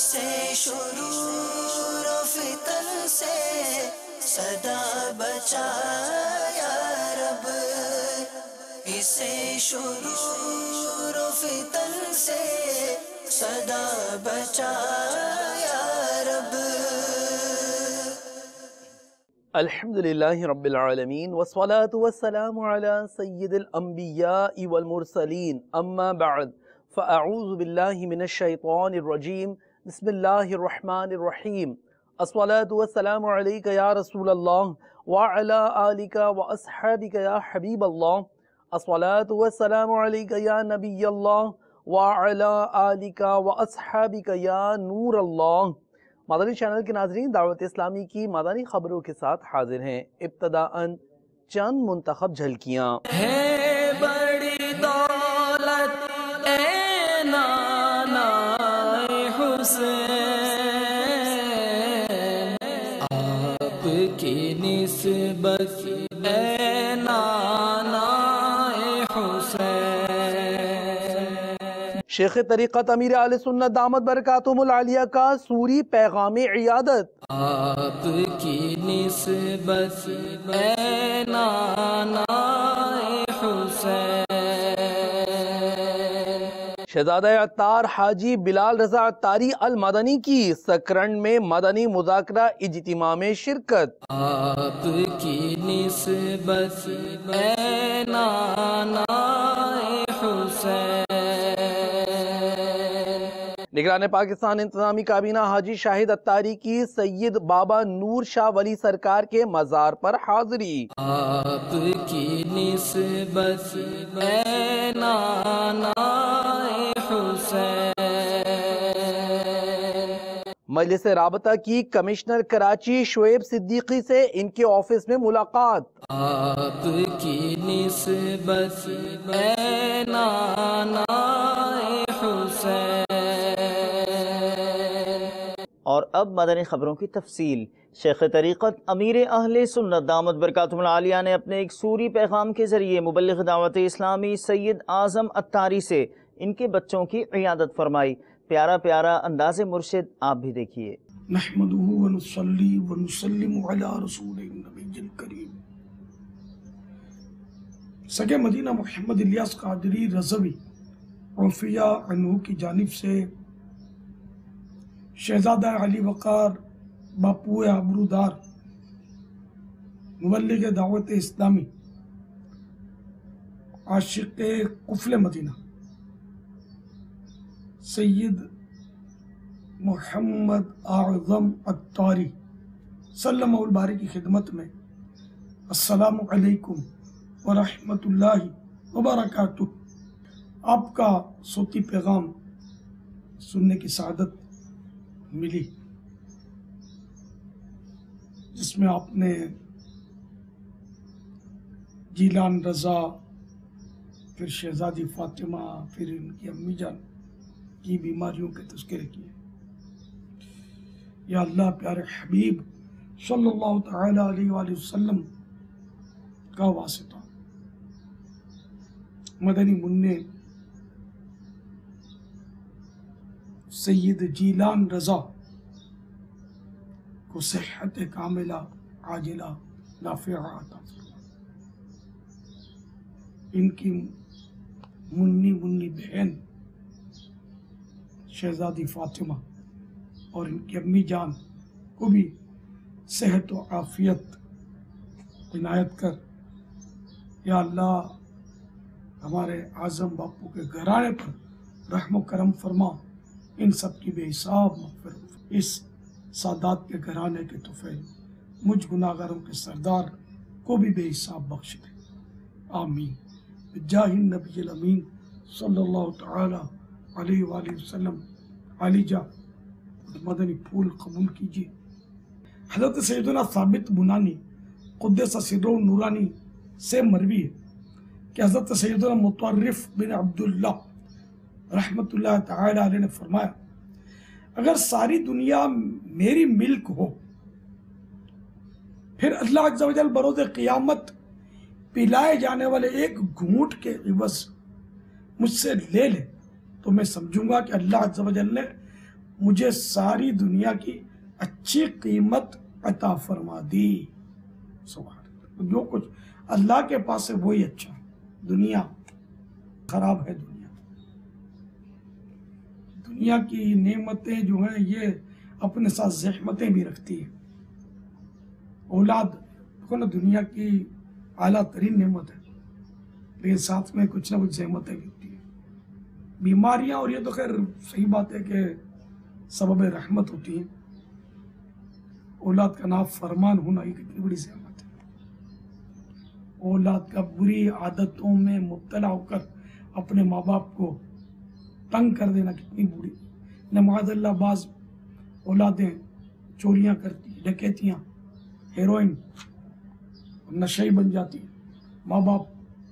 اسے شرور و فتن سے صدا بچا یا رب، اسے شرور و فتن سے صدا بچا یا رب۔ الحمدللہ رب العالمین والصلاة والسلام علی سید الانبیاء والمرسلین، اما بعد فاعوذ باللہ من الشیطان الرجیم، بسم اللہ الرحمن الرحیم۔ الصلاة والسلام علیک یا رسول اللہ وعلی آلک واصحابک یا حبیب اللہ، الصلاة والسلام علیک یا نبی اللہ وعلی آلک واصحابک یا نور اللہ۔ مدنی چینل کے ناظرین، دعوت اسلامی کی مدنی خبروں کے ساتھ حاضر ہیں۔ ابتداءً چند منتخب جھلکیاں۔ ہے بڑی دولت اے نانا حسین، آپ کی نسبت اے نانا حسین۔ شیخ طریقت امیر اہل سنت دامت برکاتہم العالیہ کا سوری پیغام عیادت۔ آپ کی نسبت اے نانا حسین۔ شہزادہ عطار حاجی بلال رضا عطاری المدنی کی سکرنڈ میں مدنی مذاکرہ اجتماع میں شرکت۔ آپ کی نسبت اے نانا حسین۔ نگران پاکستان انتظامی کابینہ حاجی شاہد عطاری کی سید بابا نور شاہ ولی سرکار کے مزار پر حاضری۔ آپ کی نسبت اے نانا حسین۔ مجلس رابطہ کی کمشنر کراچی شعیب صدیقی سے ان کے آفس میں ملاقات۔ آپ کی نسبت اے نانا حسین۔ اور اب مدنی خبروں کی تفصیل۔ شیخ طریقت امیر اہل سنت دامت برکاتہم العالیہ نے اپنے ایک سوری پیغام کے ذریعے مبلغ دعوت اسلامی سید اعظم عطاری سے ان کے بچوں کی عیادت فرمائی۔ پیارا پیارا انداز مرشد آپ بھی دیکھیے۔ نحمدہ ونصلی ونسلم علی رسول النبی الکریم۔ سگے مدینہ محمد الیاس قادری رضوی عفیہ عنہ کی جانب سے شہزادہ علی وقار باپو ابرودار مبلغ دعوت اسلامی عاشق قفل مدینہ سید محمد اعظم عطاری سلم الباری کی خدمت میں السلام علیکم ورحمۃ اللہ وبرکاتہ۔ آپ کا صوتی پیغام سننے کی سعادت ملی، جس میں آپ نے جیلان رضا، پھر شہزادی فاطمہ، پھر ان کی امی جان کی بیماریوں کے تذکرے کیے۔ یا اللہ پیارے حبیب صلی اللہ تعالی علیہ وآلہ وسلم کا واسطہ مدنی منع سید جیلان رضا کو صحت کاملہ عاجلہ نافعہ عطا فرما۔ ان کی منی بہن شہزادی فاطمہ اور ان کی امی جان کو بھی صحت و عافیت عنایت کر۔ یا اللہ ہمارے اعظم باپو کے گھرانے پر رحم و کرم فرما، ان سب کی بے حساب مغفرت۔ اس سادات کے گھرانے کے طفیل مجھ گناہگاروں کے سردار کو بھی بے حساب بخش دے، آمین۔ بجاہ النبی الامین صلی اللہ تعالی علیہ وآلہ وسلم۔ علی جا مدنی پھول قبول کیجیے۔ حضرت سیدنا ثابت بنانی قدس سرہ نورانی سے مروی ہے کہ حضرت سیدنا مطرف بن عبداللہ رحمت اللہ تعالی علیہ نے فرمایا، اگر ساری دنیا میری ملک ہو، پھر اللہ عز و جل بروز قیامت پلائے جانے والے ایک گھونٹ کے عوض مجھ سے لے لے، تو میں سمجھوں گا کہ اللہ عز و جل نے مجھے ساری دنیا کی اچھی قیمت عطا فرما دی۔ سبحان اللہ، جو کچھ اللہ کے پاس ہے وہی اچھا ہے۔ دنیا خراب ہے، دنیا کی نعمتیں جو ہیں یہ اپنے ساتھ زحمتیں بھی رکھتی ہیں۔ اولاد دیکھو نا، دنیا کی اعلیٰ ترین نعمت ہے، لیکن ساتھ میں کچھ نہ کچھ زحمتیں بھی ہوتی ہیں، بیماریاں، اور یہ تو خیر صحیح بات ہے کہ سبب رحمت ہوتی ہیں۔ اولاد کا نافرمان ہونا یہ کتنی بڑی زحمت ہے۔ اولاد کا بری عادتوں میں مبتلا ہو کر اپنے ماں باپ کو تنگ کر دینا کتنی بری۔ نماز اللہ، بعض اولادیں چوریاں کرتی، ڈکیتیاں، ہیروئن، نشئی بن جاتی ہیں، ماں باپ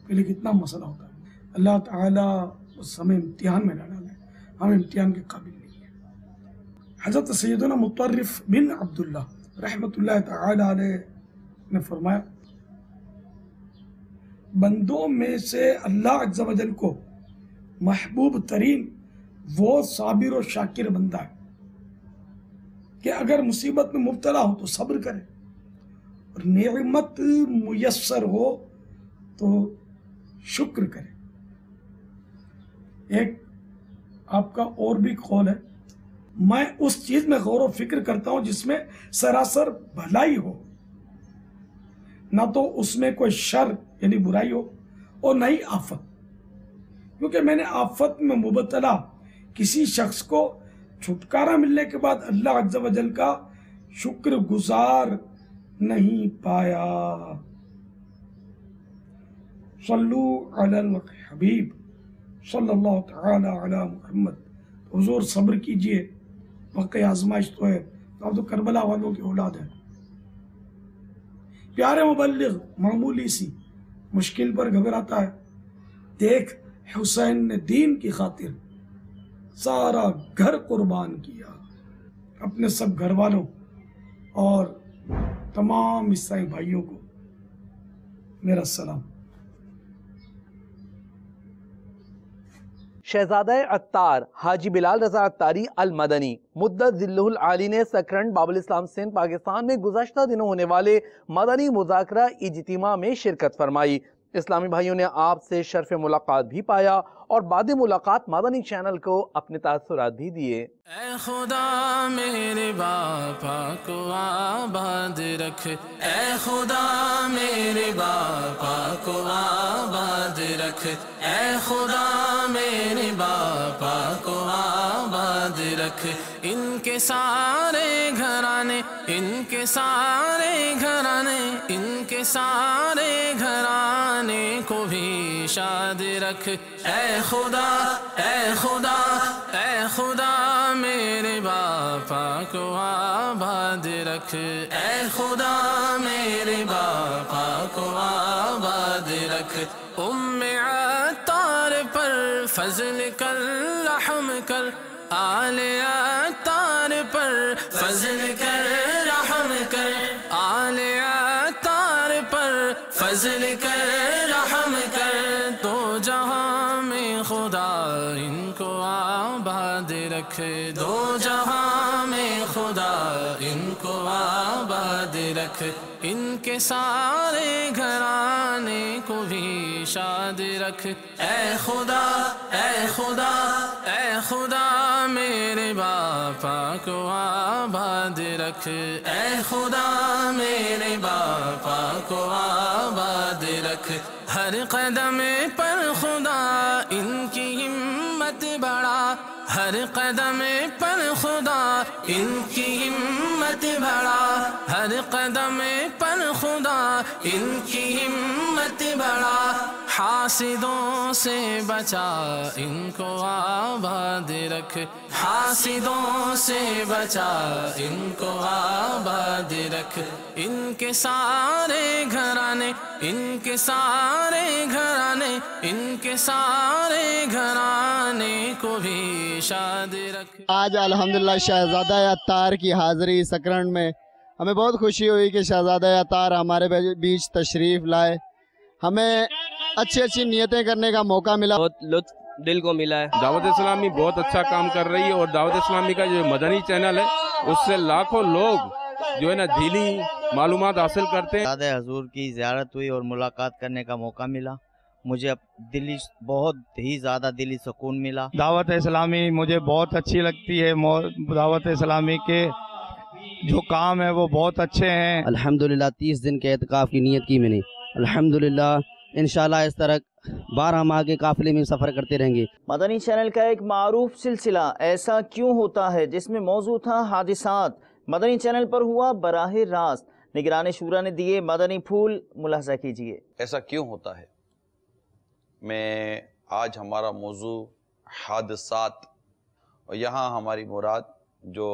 کے لیے کتنا مسئلہ ہوتا ہے۔ اللہ تعالیٰ اس ہمیں امتحان میں نہ ڈالے، ہم امتحان کے قابل نہیں ہیں۔ حضرت سیدنا مطرف بن عبداللہ رحمۃ اللہ تعالی علیہ نے فرمایا، بندوں میں سے اللہ عز و جل کو محبوب ترین وہ صابر و شاکر بندہ ہے کہ اگر مصیبت میں مبتلا ہو تو صبر کرے، اور نعمت میسر ہو تو شکر کرے۔ ایک آپ کا اور بھی قول ہے، میں اس چیز میں غور و فکر کرتا ہوں جس میں سراسر بھلائی ہو، نہ تو اس میں کوئی شر یعنی برائی ہو اور نہ ہی آفت، کیونکہ میں نے آفت میں مبتلا کسی شخص کو چھٹکارا ملنے کے بعد اللہ عز و جل کا شکر گزار نہیں پایا۔ صلو علی الحبیب صلی اللہ تعالی علی محمد۔ حضور صبر کیجئے، واقعی آزمائش تو ہے، تو اب تو کربلا والوں کی اولاد ہے۔ پیارے مبلغ معمولی سی مشکل پر گھبراتا ہے، دیکھ حسین نے دین کی خاطر سارا گھر قربان کیا۔ اپنے سب گھر والوں اور تمام عیسائی بھائیوں کو میرا سلام۔ شہزادہ عطار حاجی بلال رضا عطاری المدنی مدت ذلہ العالی نے سکرنڈ باب الاسلام سندھ پاکستان میں گزشتہ دنوں ہونے والے مدنی مذاکرہ اجتماع میں شرکت فرمائی۔ اسلامی بھائیوں نے آپ سے شرف ملاقات بھی پایا اور بعد ملاقات مدنی چینل کو اپنے تاثرات بھی دیے۔ اے خدا میرے باپا کو آباد رکھ، اے خدا میرے باپا کو آباد رکھ، اے خدا میرے باپا کو آباد رکھ۔ ان کے سارے گھرانے، ان کے سارے گھرانے، ان کے سارے گھرانے کو بھی شاد رکھ۔ اے خدا، اے خدا، اے خدا میرے باپا کو آباد رکھ، اے خدا میرے باپا کو آباد رکھ۔ ام عطار پر فضل کر، رحم کر، آل عطار پر فضل کر، رحم کر، آل عطار پر فضل کر، رحم کر۔ تو جہاں میں خدا ان کو آباد رکھ، دو جہاں میں خدا ان کو آباد رکھ۔ ان کے سارے گھرانے کو بھی شاد رکھ۔ اے خدا، اے خدا، اے خدا میرے باپا کو آباد رکھ، اے خدا میرے باپا کو آباد رکھ۔ ہر قدم پر خدا ان کی ہمت بڑھا، ہر قدم پر خدا ان کی ہمت بڑھا، ہر قدم پر خدا ان کی ہمت بڑھا۔ حاسدوں سے بچا ان کو آباد رکھ، حاسدوں سے بچا ان کو آباد رکھ۔ ان کے سارے گھرانے، ان کے سارے گھرانے، ان کے سارے گھرانے کو بھی شاد رکھ۔ آج الحمدللہ شہزادہ عطار کی حاضری سکرنڈ میں ہمیں بہت خوشی ہوئی کہ شہزادہ عطار ہمارے بیچ تشریف لائے، ہمیں اچھی اچھی نیتیں کرنے کا موقع ملا۔ بہت لطف دل کو ملا ہے۔ دعوت اسلامی بہت اچھا کام کر رہی ہے، اور دعوت اسلامی کا جو مدنی چینل ہے اس سے لاکھوں لوگ جو ہے نا دینی معلومات حاصل کرتے ہیں۔ دادا حضور کی زیارت ہوئی اور ملاقات کرنے کا موقع ملا، مجھے دلی بہت ہی زیادہ دلی سکون ملا۔ دعوت اسلامی مجھے بہت اچھی لگتی ہے، دعوت اسلامی کے جو کام ہے وہ بہت اچھے ہیں۔ الحمدللہ 30 دن کے اعتکاف کی نیت کی میں نے، الحمدللہ انشاءاللہ اس طرح 12 ماہ کے قافلے میں سفر کرتے رہیں گے۔ مدنی چینل کا ایک معروف سلسلہ ایسا کیوں ہوتا ہے، جس میں موضوع تھا حادثات، مدنی چینل پر ہوا براہ راست۔ نگران شورا نے دیے مدنی پھول، ملاحظہ کیجئے۔ ایسا کیوں ہوتا ہے؟ میں آج ہمارا موضوع حادثات، اور یہاں ہماری مراد جو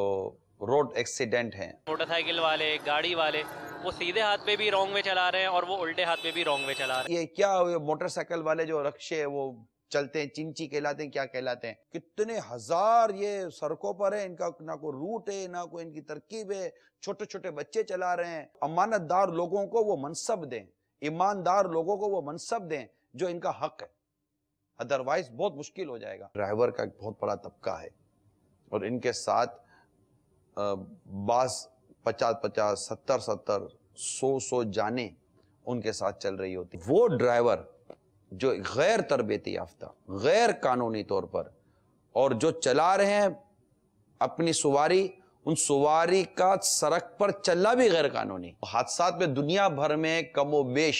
روڈ ایکسیڈنٹ ہیں، موٹر سائیکل والے، گاڑی والے، وہ سیدھے ہاتھ پہ بھی رانگ میں چلا رہے ہیں اور وہ الٹے ہاتھ پہ بھی رانگ میں چلا رہے ہیں۔ یہ کیا موٹر سائیکل والے جو رکشے وہ چلتے ہیں، چنچی کہلاتے ہیں، کیا کہلاتے ہیں، کتنے ہزار یہ سڑکوں پر ہیں، ان کا نہ کوئی روٹ ہے، نہ کوئی ان کی ترکیب ہے، چھوٹے چھوٹے بچے چلا رہے ہیں۔ امانت دار لوگوں کو وہ منصب دیں، ایماندار لوگوں کو وہ منصب دیں جو ان کا حق ہے، ادروائز بہت مشکل ہو جائے گا۔ ڈرائیور کا ایک بہت بڑا طبقہ ہے، اور ان کے ساتھ بعض 50-50 70-70 100 جانیں ان کے ساتھ چل رہی ہوتی۔ وہ ڈرائیور جو غیر تربیتی یافتہ، غیر قانونی طور پر، اور جو چلا رہے ہیں اپنی سواری، ان سواری کا سڑک پر چلنا بھی غیر قانونی۔ حادثات میں دنیا بھر میں کم و بیش،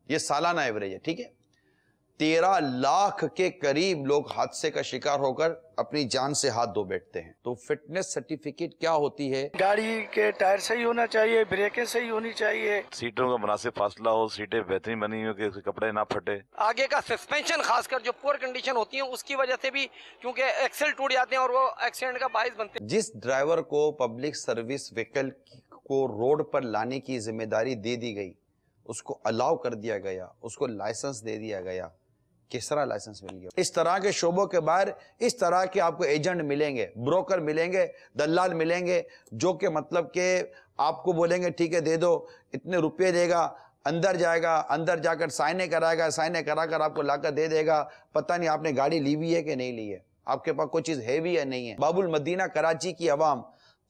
یہ سالانہ ایوریج ہے، ٹھیک ہے، 13 لاکھ کے قریب لوگ حادثے کا شکار ہو کر اپنی جان سے ہاتھ دھو بیٹھتے ہیں۔ تو فٹنس سرٹیفکیٹ کیا ہوتی ہے؟ گاڑی کے ٹائر صحیح ہونا چاہیے، بریکیں صحیح ہونی چاہیے، سیٹوں کا مناسب فاصلہ ہو، سیٹیں بہترین بنی ہو کہ کپڑے نہ پھٹے، آگے کا سسپینشن خاص کر جو پور کنڈیشن ہوتی ہیں اس کی وجہ سے بھی، کیونکہ ایکسل ٹوٹ جاتے ہیں اور وہ ایکسیڈنٹ کا باعث بنتے ہیں۔ جس ڈرائیور کو پبلک سروس وہیکل کو روڈ پر لانے کی ذمہ داری دے دی گئی، اس کو الاؤ کر دیا گیا، اس کو لائسنس دے دیا گیا، کس طرح لائسنس مل گیا؟ اس طرح کے شعبوں کے باہر اس طرح کے آپ کو ایجنٹ ملیں گے، بروکر ملیں گے، دلال ملیں گے، جو کہ مطلب کہ آپ کو بولیں گے ٹھیک ہے دے دو، اتنے روپے دے گا، اندر جائے گا، اندر جا کر سائنیں کرائے گا، سائنیں کرا کر آپ کو لا کر دے دے گا، پتہ نہیں آپ نے گاڑی لی بھی ہے کہ نہیں لی ہے، آپ کے پاس کوئی چیز ہے بھی یا نہیں ہے۔ باب المدینہ کراچی کی عوام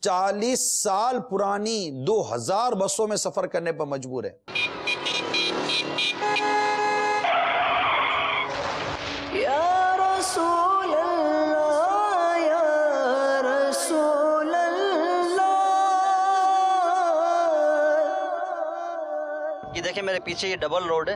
40 سال پرانی 2000 بسوں میں سفر کرنے پر مجبور ہے۔ یہ دیکھیں میرے پیچھے یہ ڈبل روڈ ہے،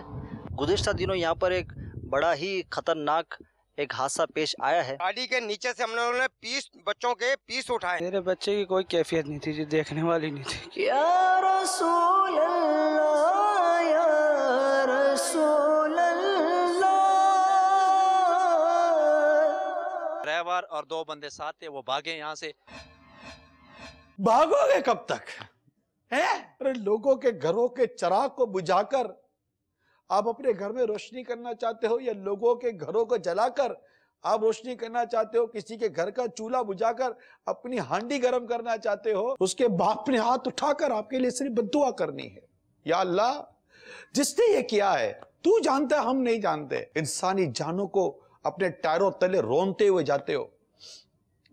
گزشتہ دنوں یہاں پر ایک بڑا ہی خطرناک ایک حادثہ پیش آیا ہے۔ گاڑی کے نیچے سے ہم لوگوں نے 20 بچوں کے پیس اٹھائے۔ میرے بچے کی کوئی کیفیت نہیں تھی، جو دیکھنے والی نہیں تھی۔ یا رسول اللہ، یا رسول اللہ۔ ڈرائیور اور 2 بندے ساتھ تھے، وہ بھاگے یہاں سے۔ بھاگو گے کب تک؟ ارے لوگوں کے گھروں کے چراغ کو بجھا کر آپ اپنے گھر میں روشنی کرنا چاہتے ہو، یا لوگوں کے گھروں کو جلا کر آپ روشنی کرنا چاہتے ہو؟ کسی کے گھر کا چولہا بجھا کر اپنی ہانڈی گرم کرنا چاہتے ہو؟ اس کے باپ نے ہاتھ اٹھا کر آپ کے لیے صرف بددعا کرنی ہے، یا اللہ جس نے یہ کیا ہے تو جانتا ہے، ہم نہیں جانتے۔ انسانی جانوں کو اپنے ٹائروں تلے رونتے ہوئے جاتے ہو،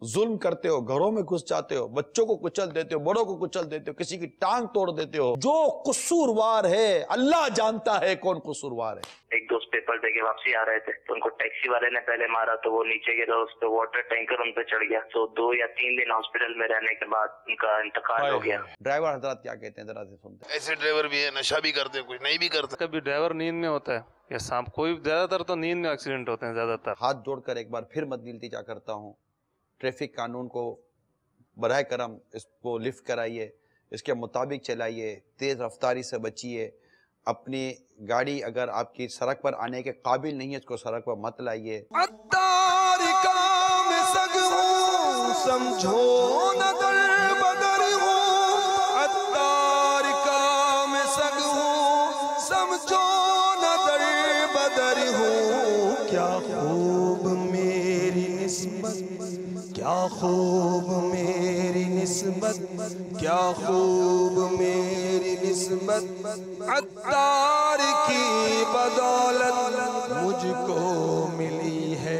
ظلم کرتے ہو، گھروں میں گھس جاتے ہو، بچوں کو کچل دیتے ہو، بڑوں کو کچل دیتے ہو، کسی کی ٹانگ توڑ دیتے ہو۔ جو قصوروار ہے اللہ جانتا ہے کون قصوروار ہے۔ ایک دوست پیپر دے کے واپسی آ رہے تھے تو ان کو ٹیکسی والے نے پہلے مارا تو وہ نیچے گرا، اس پہ واٹر ٹینکر ان پہ چڑھ گیا، تو 2 یا 3 دن ہاسپٹل میں رہنے کے بعد ان کا انتقال ہو گیا۔ ڈرائیور حضرات کیا کہتے ہیں ذرا سے سنتے ہیں۔ ایسے ڈرائیور بھی ہیں، نشہ بھی کرتے ہیں، کچھ نہیں بھی کرتے۔ کبھی ڈرائیور نیند میں ہوتا ہے یا سانپ، کوئی زیادہ تر تو نیند میں ایکسیڈنٹ ہوتے ہیں زیادہ تر۔ ہاتھ جوڑ کر ایک بار پھر مدنی التجا کرتا ہوں، ٹریفک قانون کو براہ کرم اس کو لفٹ کرائیے، اس کے مطابق چلائیے، تیز رفتاری سے بچیے، اپنی گاڑی اگر آپ کی سڑک پر آنے کے قابل نہیں ہے اس کو سڑک پر مت لائیے۔ عطار کام سگ ہوں سمجھو نہ در بدر ہوں، عطار کام سگ ہوں سمجھو نہ در بدر ہوں، کیا خوب میری نسبت، کیا خوب میری نسبت، کیا خوب میری نسبت، عطار کی بدولت مجھ کو ملی ہے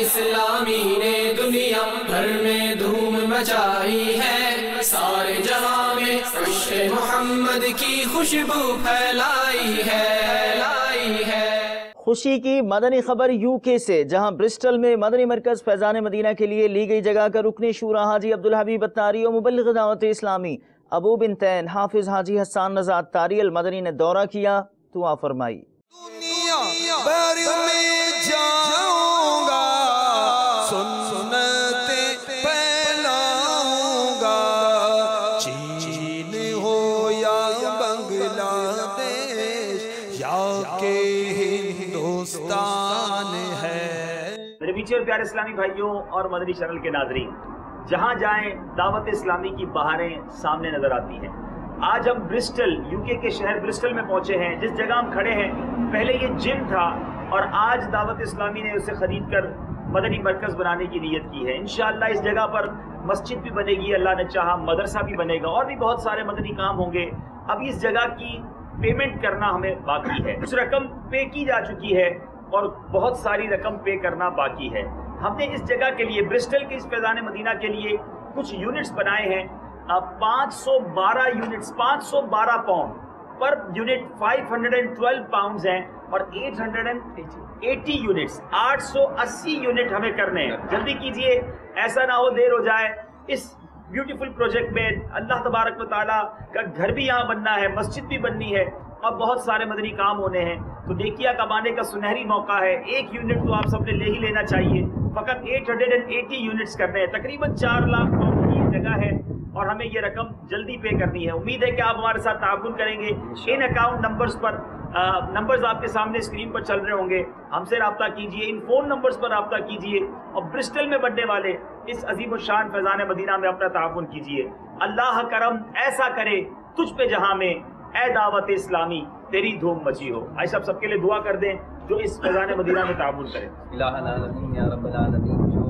اسلامی نے دنیا بھر میں دھوم مچائی ہے، سارے جہاں میں عشق محمد کی خوشبو پھیلائی ہے۔ خوشی کی مدنی خبر یو کے سے، جہاں برسٹل میں مدنی مرکز فیضان مدینہ کے لیے لی گئی جگہ کا رکن شورا حاجی عبدالحبیب اتاری اور مبلغ دعوت اسلامی ابو بنتین حافظ حاجی حسان رضا اتاری المدنی نے دورہ کیا، دعا فرمائی۔ بر میں جاؤں گا، سنتیں پھیلاؤں گا، چین ہو یا بنگلہ دیش یا کہ ہندوستان ہے۔ میرے پیچھے اور پیارے اسلامی بھائیوں اور مدنی چینل کے ناظرین، جہاں جائیں دعوت اسلامی کی بہاریں سامنے نظر آتی ہیں۔ آج ہم برسٹل، یو کے شہر برسٹل میں پہنچے ہیں۔ جس جگہ ہم کھڑے ہیں پہلے یہ جم تھا اور آج دعوت اسلامی نے اسے خرید کر مدنی مرکز بنانے کی نیت کی ہے۔ انشاءاللہ اس جگہ پر مسجد بھی بنے گی، اللہ نے چاہا مدرسہ بھی بنے گا، اور بھی بہت سارے مدنی کام ہوں گے۔ اب اس جگہ کی پیمنٹ کرنا ہمیں باقی ہے، کچھ رقم پے کی جا چکی ہے اور بہت ساری رقم پے کرنا باقی ہے۔ ہم نے اس جگہ کے لیے، برسٹل کے اس فیضان مدینہ کے لیے کچھ یونٹس بنائے ہیں۔ 512 units, 512 pound per unit, 512 pounds ہیں اور 880 یونٹس، 880 یونٹ ہمیں کرنے ہیں۔ جلدی کیجئے، ایسا نہ ہو دیر ہو جائے۔ اس بیوٹیفل پروجیکٹ میں اللہ تبارک و تعالیٰ کا گھر بھی یہاں بننا ہے، مسجد بھی بننی ہے اور بہت سارے مدنی کام ہونے ہیں، تو نیکیاں کمانے کا سنہری موقع ہے۔ ایک یونٹ تو آپ سب نے لے ہی لینا چاہیے۔ فقط 880 یونٹس کرنے ہیں، تقریباً 4 لاکھ پاؤنڈ کی جگہ ہے اور ہمیں یہ رقم جلدی پے کرنی ہے۔ امید ہے کہ آپ ہمارے ساتھ تعاون کریں گے۔ In account numbers per, numbers آپ کے سامنے اسکرین پر چل رہے ہوں گے، ہم سے رابطہ کیجئے، ان فون نمبرز پر رابطہ کیجئے اور برسٹل میں بننے والے اس عظیم الشان فیضان مدینہ میں اپنا تعاون کیجئے۔ اللہ کرم ایسا کرے تجھ پہ جہاں میں، اے دعوت اسلامی تیری دھوم مچی ہو۔ آئیے سب کے لیے دعا کر دیں جو اس فیضان مدینہ میں تعاون کریں۔ الہ العالمین یا رب العالمین، جو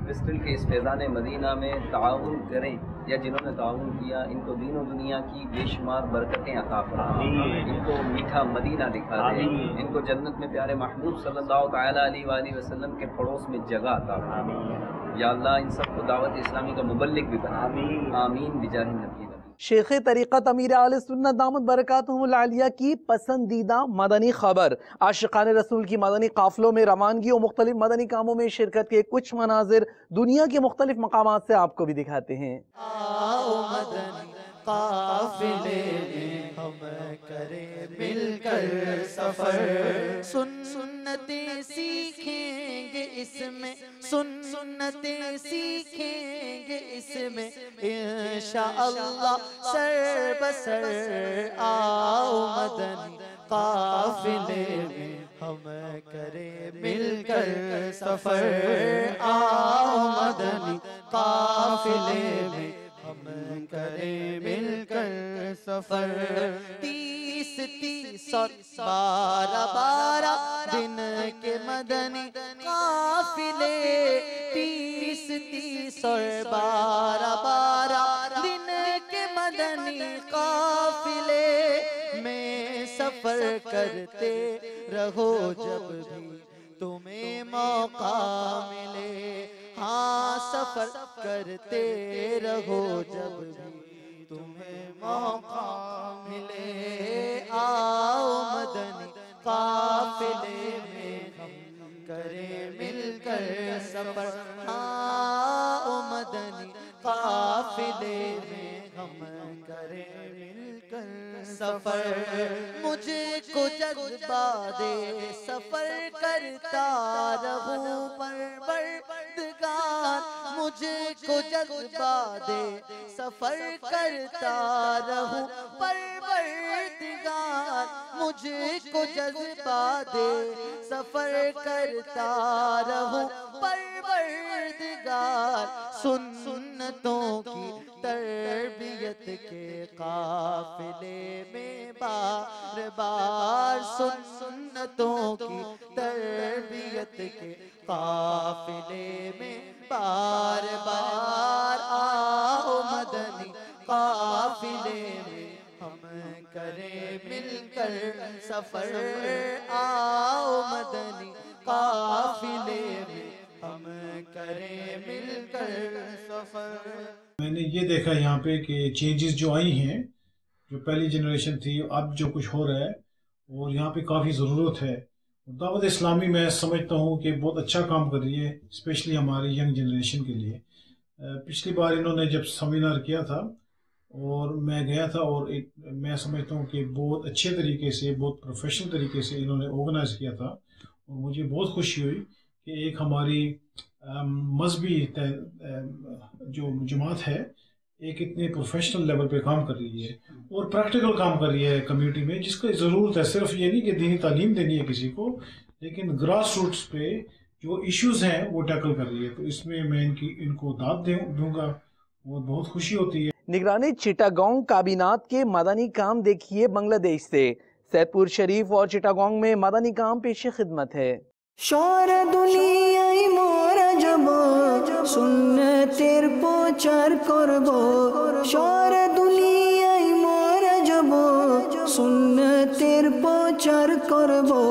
برسٹل کے اس فیضان مدینہ میں تعاون کریں یا جنہوں نے تعاون کیا، ان کو دین و دنیا کی بے شمار برکتیں عطا فرما، ان کو میٹھا مدینہ دکھا دے، ان کو جنت میں پیارے محبوب صلی اللہ تعالیٰ علیہ وآلہ وسلم کے پڑوس میں جگہ عطا فرما۔ یا اللہ ان سب کو دعوت اسلامی کا مبلغ بھی بنا، آمین بجاہ نبی۔ شیخ طریقت امیر اہل سنت دامت برکاتہم العالیہ کی پسندیدہ مدنی خبر، عاشقان رسول کی مدنی قافلوں میں روانگی اور مختلف مدنی کاموں میں شرکت کے کچھ مناظر دنیا کے مختلف مقامات سے آپ کو بھی دکھاتے ہیں۔ آؤ مدنی قافلے میں ہم کریں مل کر سفر، سنتیں سیکھیں گے اس میں، سنتیں سیکھیں گے اس میں انشاءاللہ سر بسر۔ آؤ مدنی قافلے میں ہم کریں مل کر سفر، آؤ مدنی قافلے میں ہم کریں مل کر سفر۔ 30 اور 12 دن کے مدنی قافلے، 30 اور 12 دن کے مدنی قافلے میں سفر کرتے رہو جب بھی تمہیں موقع ملے، ہاں سفر کرتے رہو جب بھی تمہیں موقع ملے۔ آؤ مدنی قافلے میں ہم کریں مل کر سفر، آؤ مدنی قافلے میں ہم کریں مل کر سفر۔ مجھے کو جذبہ دے سفر کرتا رہوں پروردگار، مجھے کو جذبہ دے سفر کرتا رہوں پروردگار، مجھے کو جذبہ دے سفر کرتا رہوں پروردگار۔ سنتوں کی تربیت کے قافلے میں بار بار، سنتوں کی تربیت کے قافلے میں بار بار۔ آؤ مدنی قافلے میں ہم کریں مل کر سفر، آؤ مدنی قافلے میں ہم کریں مل کر سفر. میں نے یہ دیکھا یہاں پہ کہ چینجز جو آئی ہیں، جو پہلی جنریشن تھی، اب جو کچھ ہو رہا ہے اور یہاں پہ کافی ضرورت ہے. دعوت اسلامی میں سمجھتا ہوں کہ بہت اچھا کام کر رہی ہے، اسپیشلی ہماری ینگ جنریشن کے لیے. پچھلی بار انہوں نے جب سیمینار کیا تھا اور میں گیا تھا، اور میں سمجھتا ہوں کہ بہت اچھے طریقے سے، بہت پروفیشنل طریقے سے انہوں نے آرگنائز کیا تھا، اور مجھے بہت خوشی ہوئی کہ ایک ہماری مذہبی جو جماعت ہے ایک اتنے پروفیشنل لیول پہ کام کر رہی ہے اور پریکٹیکل کام کر رہی ہے کمیونٹی میں، جس کی ضرورت ہے. صرف یہ نہیں کہ دینی تعلیم دینی ہے کسی کو، لیکن گراس روٹس پہ جو ایشوز ہیں وہ ٹیکل کر رہی ہے. تو اس میں میں ان کو داد دوں گا اور بہت خوشی ہوتی ہے. نگرانی چٹاگانگ کابینات کے مدنی کام دیکھیے بنگلہ دیش سے. سید پور شریف اور چٹاگانگ میں مدنی کام پیش خدمت ہے. شور دنیا مورا جبو سنتر پوچر کربو، شور دنیا مورا جبو سنتر پوچر کربو.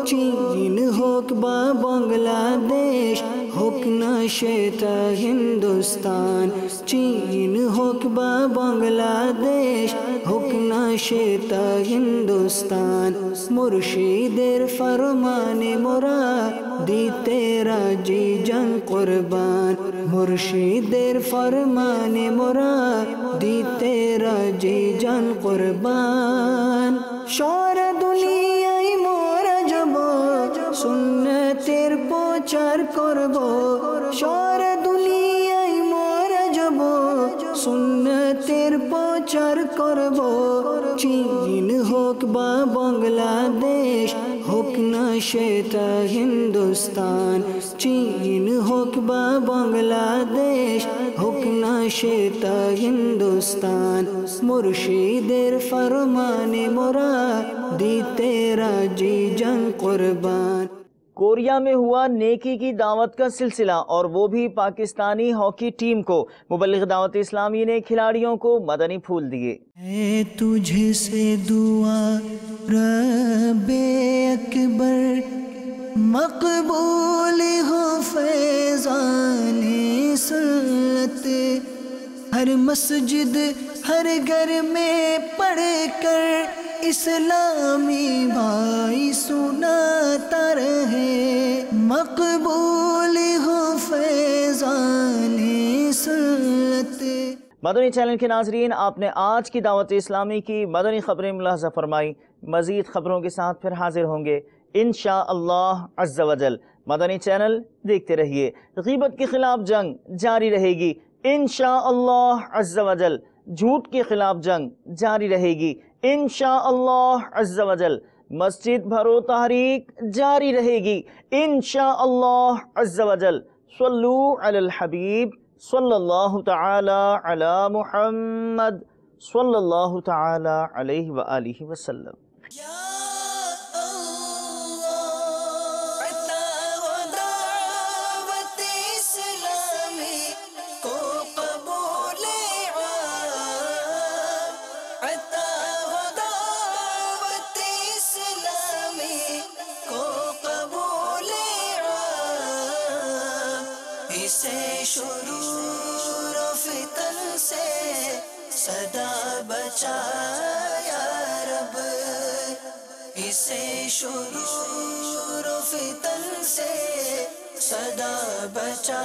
چین ہوک با بنگلہ دیش ہوک نشتا ہندوستان، چین ہوک با بنگلہ دیش ہوک نشتا ہندوستان. مرشدر فرمان مراد دی تیرا جی جان قربان، مرشدر فرمان مراد دی تیرا جی جان قربان. شور دنیا مورا جبو سنتر پوچر کربو، شور دنیا مورا جبو سنتر پوچر کربو. چین ہوک با بنگلہ دیش ہوک نشتا ہندوستان، چین ہوک با بنگلہ دیش ہوک نشتا ہندوستان. مرشدر فرمان مراد دی تیرا جی جان قربان. کوریا میں ہوا نیکی کی دعوت کا سلسلہ، اور وہ بھی پاکستانی ہاکی ٹیم کو. مبلغ دعوت اسلامی نے کھلاڑیوں کو مدنی پھول دیے. اے تجھ سے دعا رب اکبر مقبول ہو فیضان سنت، ہر مسجد ہر گھر میں پڑھ کر اسلامی بھائی سناتا رہے. مقبول ہو فیضان سنت. مدنی چینل کے ناظرین، آپ نے آج کی دعوت اسلامی کی مدنی خبریں ملاحظہ فرمائی. مزید خبروں کے ساتھ پھر حاضر ہوں گے انشاءاللہ عز و جل. مدنی چینل دیکھتے رہیے. غیبت کے خلاف جنگ جاری رہے گی انشاءاللہ عز و جل. جھوٹ کے خلاف جنگ جاری رہے گی انشاءاللہ عز و جل. مسجد بھرو تحریک جاری رہے گی انشاءاللہ عز و جل. صلو علی الحبیب صلی اللہ تعالی علی محمد صلی اللہ تعالی علیہ وآلہ وسلم. شرور و فتن سے صدا بچا یا رب، اسے شرور و فتن سے صدا بچا